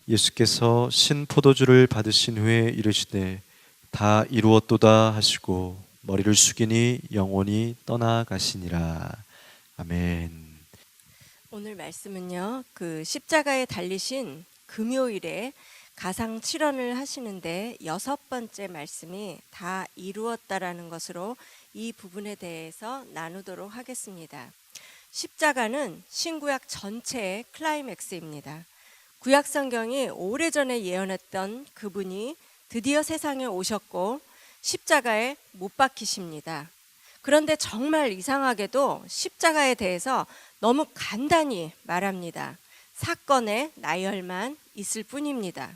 예수께서 신 포도주를 받으신 후에 이르시되 다 이루었도다 하시고 머리를 숙이니 영혼이 떠나가시니라. 아멘. 오늘 말씀은요, 그 십자가에 달리신 금요일에 가상 7원을 하시는데 6번째 말씀이 다 이루었다라는 것으로 이 부분에 대해서 나누도록 하겠습니다. 십자가는 신구약 전체의 클라이맥스입니다. 구약 성경이 오래전에 예언했던 그분이 드디어 세상에 오셨고 십자가에 못 박히십니다. 그런데 정말 이상하게도 십자가에 대해서 너무 간단히 말합니다. 사건의 나열만 있을 뿐입니다.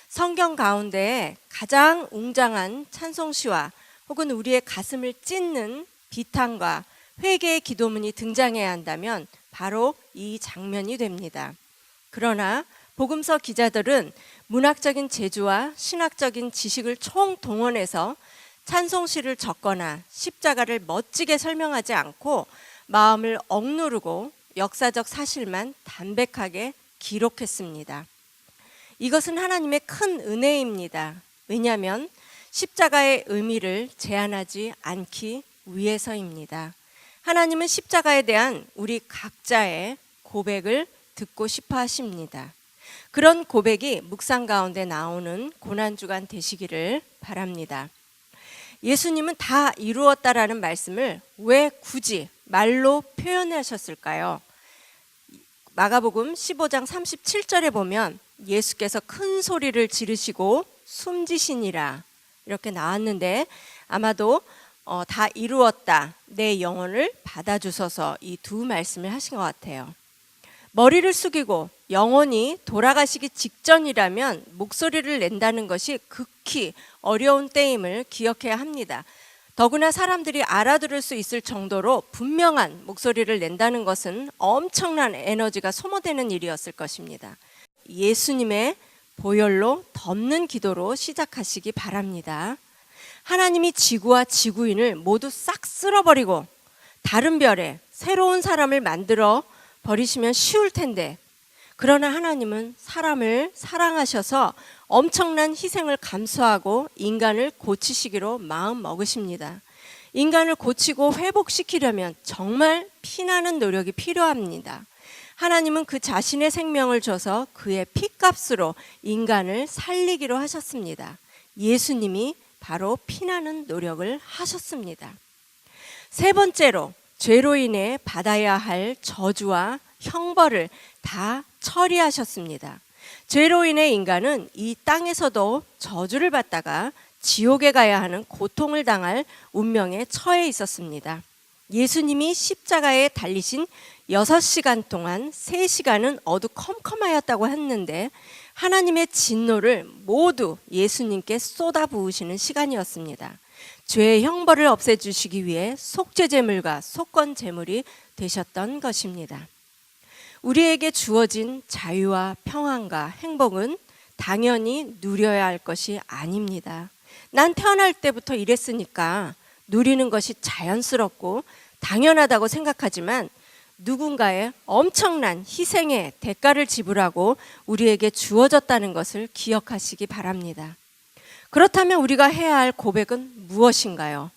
성경 가운데 가장 웅장한 찬송시와 혹은 우리의 가슴을 찢는 비탄과 회개의 기도문이 등장해야 한다면 바로 이 장면이 됩니다. 그러나 복음서 기자들은 문학적인 재주와 신학적인 지식을 총동원해서 찬송시를 적거나 십자가를 멋지게 설명하지 않고 마음을 억누르고 역사적 사실만 담백하게 기록했습니다. 이것은 하나님의 큰 은혜입니다. 왜냐하면 십자가의 의미를 제한하지 않기 위해서입니다. 하나님은 십자가에 대한 우리 각자의 고백을 듣고 싶어 하십니다. 그런 고백이 묵상 가운데 나오는 고난주간 되시기를 바랍니다. 예수님은 다 이루었다라는 말씀을 왜 굳이 말로 표현하셨을까요? 마가복음 15장 37절에 보면 예수께서 큰 소리를 지르시고 숨지시니라 이렇게 나왔는데 아마도 다 이루었다, 내 영혼을 받아주소서 이 두 말씀을 하신 것 같아요. 머리를 숙이고 영혼이 돌아가시기 직전이라면 목소리를 낸다는 것이 극히 어려운 때임을 기억해야 합니다. 더구나 사람들이 알아들을 수 있을 정도로 분명한 목소리를 낸다는 것은 엄청난 에너지가 소모되는 일이었을 것입니다. 예수님의 보혈로 덮는 기도로 시작하시기 바랍니다. 하나님이 지구와 지구인을 모두 싹 쓸어버리고 다른 별에 새로운 사람을 만들어 버리시면 쉬울 텐데, 그러나 하나님은 사람을 사랑하셔서 엄청난 희생을 감수하고 인간을 고치시기로 마음 먹으십니다. 인간을 고치고 회복시키려면 정말 피나는 노력이 필요합니다. 하나님은 그 자신의 생명을 줘서 그의 피값으로 인간을 살리기로 하셨습니다. 예수님이 바로 피나는 노력을 하셨습니다. 세 번째로 죄로 인해 받아야 할 저주와 형벌을 다 처리하셨습니다. 죄로 인해 인간은 이 땅에서도 저주를 받다가 지옥에 가야 하는 고통을 당할 운명에 처해 있었습니다. 예수님이 십자가에 달리신 6시간 동안 3시간은 어두컴컴하였다고 했는데 하나님의 진노를 모두 예수님께 쏟아부으시는 시간이었습니다. 죄의 형벌을 없애주시기 위해 속죄제물과 속건제물이 되셨던 것입니다. 우리에게 주어진 자유와 평안과 행복은 당연히 누려야 할 것이 아닙니다. 난 태어날 때부터 이랬으니까 누리는 것이 자연스럽고 당연하다고 생각하지만 누군가의 엄청난 희생의 대가를 지불하고 우리에게 주어졌다는 것을 기억하시기 바랍니다. 그렇다면 우리가 해야 할 고백은 무엇인가요?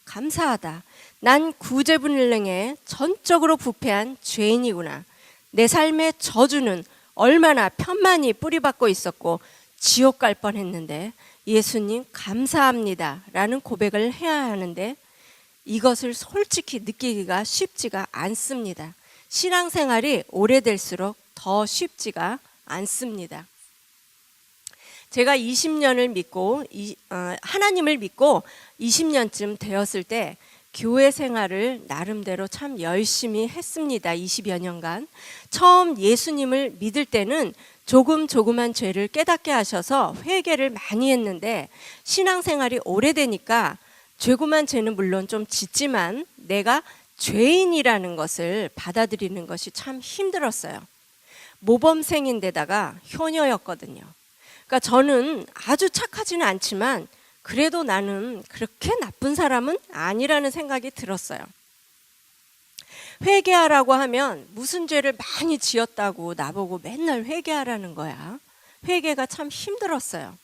감사하다. 난 구제불능에 전적으로 부패한 죄인이구나. 내 삶의 저주는 얼마나 편만히 뿌리박고 있었고 지옥 갈 뻔했는데 예수님 감사합니다 라는 고백을 해야 하는데 이것을 솔직히 느끼기가 쉽지가 않습니다. 신앙생활이 오래될수록 더 쉽지가 않습니다. 제가 20년을 믿고 하나님을 믿고 20년쯤 되었을 때 교회 생활을 나름대로 참 열심히 했습니다. 20여 년간. 처음 예수님을 믿을 때는 조그만 죄를 깨닫게 하셔서 회개를 많이 했는데 신앙생활이 오래되니까 조그만 죄는 물론 좀 짖지만 내가 죄인이라는 것을 받아들이는 것이 참 힘들었어요. 모범생인데다가 효녀였거든요. 그러니까 저는 아주 착하지는 않지만 그래도 나는 그렇게 나쁜 사람은 아니라는 생각이 들었어요. 회개하라고 하면 무슨 죄를 많이 지었다고 나보고 맨날 회개하라는 거야. 회개가 참 힘들었어요.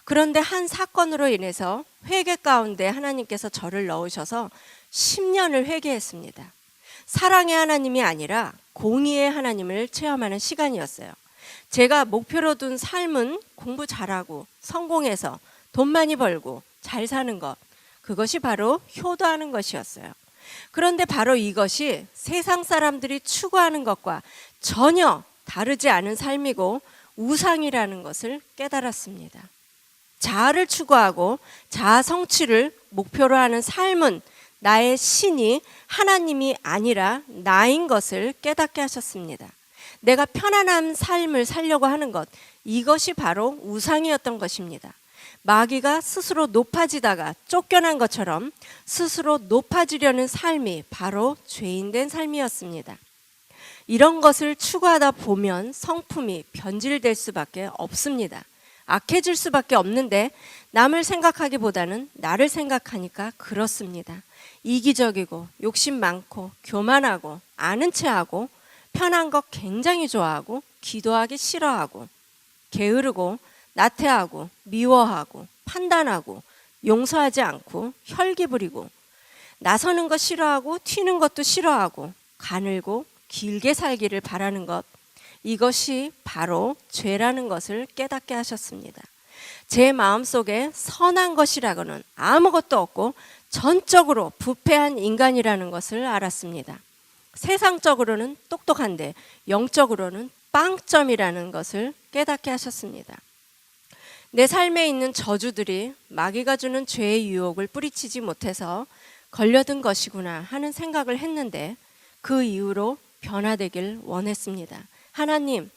그런데 한 사건으로 인해서 회개 가운데 하나님께서 저를 넣으셔서 10년을 회개했습니다. 사랑의 하나님이 아니라 공의의 하나님을 체험하는 시간이었어요. 제가 목표로 둔 삶은 공부 잘하고 성공해서 돈 많이 벌고 잘 사는 것, 그것이 바로 효도하는 것이었어요. 그런데 바로 이것이 세상 사람들이 추구하는 것과 전혀 다르지 않은 삶이고 우상이라는 것을 깨달았습니다. 자아를 추구하고 자아 성취를 목표로 하는 삶은 나의 신이 하나님이 아니라 나인 것을 깨닫게 하셨습니다. 내가 편안한 삶을 살려고 하는 것, 이것이 바로 우상이었던 것입니다. 마귀가 스스로 높아지다가 쫓겨난 것처럼 스스로 높아지려는 삶이 바로 죄인된 삶이었습니다. 이런 것을 추구하다 보면 성품이 변질될 수밖에 없습니다. 악해질 수밖에 없는데 남을 생각하기보다는 나를 생각하니까 그렇습니다. 이기적이고 욕심 많고 교만하고 아는 체하고 편한 것 굉장히 좋아하고 기도하기 싫어하고 게으르고 나태하고 미워하고 판단하고 용서하지 않고 혈기 부리고 나서는 것 싫어하고 튀는 것도 싫어하고 가늘고 길게 살기를 바라는 것, 이것이 바로 죄라는 것을 깨닫게 하셨습니다. 제 마음속에 선한 것이라고는 아무것도 없고 전적으로 부패한 인간이라는 것을 알았습니다. 세상적으로는 똑똑한데 영적으로는 빵점이라는 것을 깨닫게 하셨습니다. 내 삶에 있는 저주들이 마귀가 주는 죄의 유혹을 뿌리치지 못해서 걸려든 것이구나 하는 생각을 했는데 그 이후로 변화되길 원했습니다. 하나님,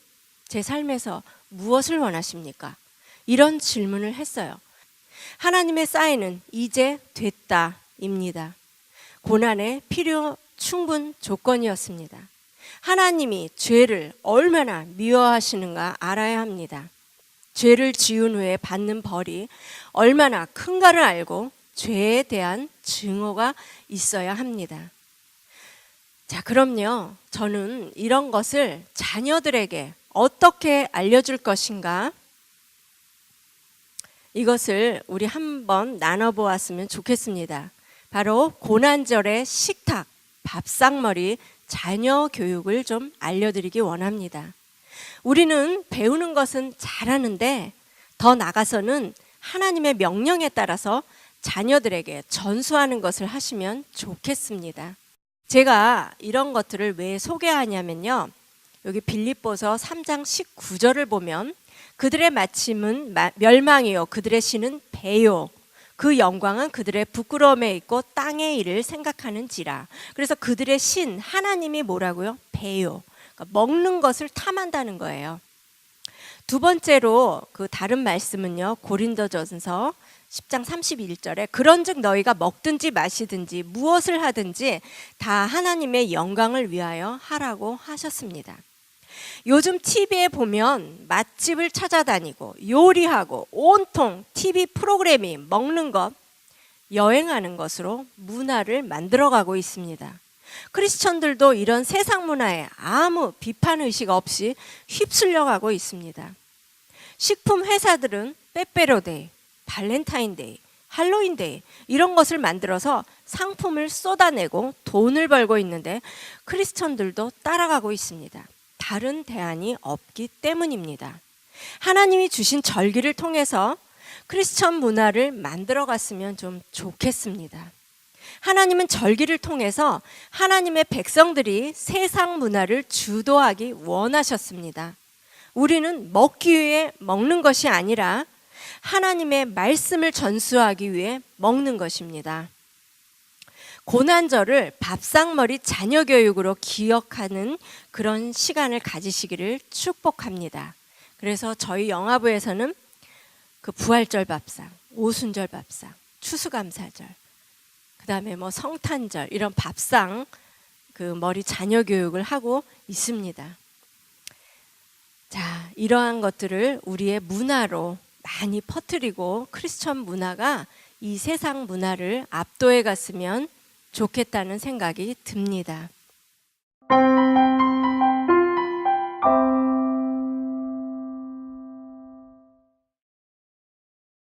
제 삶에서 무엇을 원하십니까? 이런 질문을 했어요. 하나님의 사인은 이제 됐다입니다. 고난의 필요 충분 조건이었습니다. 하나님이 죄를 얼마나 미워하시는가 알아야 합니다. 죄를 지은 후에 받는 벌이 얼마나 큰가를 알고 죄에 대한 증오가 있어야 합니다. 자, 그럼요. 저는 이런 것을 자녀들에게 어떻게 알려줄 것인가? 이것을 우리 한번 나눠보았으면 좋겠습니다. 바로 고난절의 식탁, 밥상머리, 자녀 교육을 좀 알려드리기 원합니다. 우리는 배우는 것은 잘하는데 더 나아가서는 하나님의 명령에 따라서 자녀들에게 전수하는 것을 하시면 좋겠습니다. 제가 이런 것들을 왜 소개하냐면요. 여기 빌립보서 3장 19절을 보면 그들의 마침은 멸망이요 그들의 신은 배요 그 영광은 그들의 부끄러움에 있고 땅의 일을 생각하는지라. 그래서 그들의 신 하나님이 뭐라고요? 배요. 그러니까 먹는 것을 탐한다는 거예요. 두 번째로 그 다른 말씀은요. 고린도전서 10장 31절에 그런즉 너희가 먹든지 마시든지 무엇을 하든지 다 하나님의 영광을 위하여 하라고 하셨습니다. 요즘 TV에 보면 맛집을 찾아다니고 요리하고 온통 TV 프로그램이 먹는 것, 여행하는 것으로 문화를 만들어가고 있습니다. 크리스천들도 이런 세상 문화에 아무 비판 의식 없이 휩쓸려가고 있습니다. 식품 회사들은 빼빼로데이, 발렌타인데이, 할로윈데이 이런 것을 만들어서 상품을 쏟아내고 돈을 벌고 있는데 크리스천들도 따라가고 있습니다. 다른 대안이 없기 때문입니다. 하나님이 주신 절기를 통해서 크리스천 문화를 만들어 갔으면 좀 좋겠습니다. 하나님은 절기를 통해서 하나님의 백성들이 세상 문화를 주도하기 원하셨습니다. 우리는 먹기 위해 먹는 것이 아니라 하나님의 말씀을 전수하기 위해 먹는 것입니다. 고난절을 밥상머리 자녀 교육으로 기억하는 그런 시간을 가지시기를 축복합니다. 그래서 저희 영화부에서는 그 부활절 밥상, 오순절 밥상, 추수감사절, 그 다음에 뭐 성탄절 이런 밥상 그 머리 자녀 교육을 하고 있습니다. 자, 이러한 것들을 우리의 문화로 많이 퍼뜨리고 크리스천 문화가 이 세상 문화를 압도해 갔으면 좋겠다는 생각이 듭니다.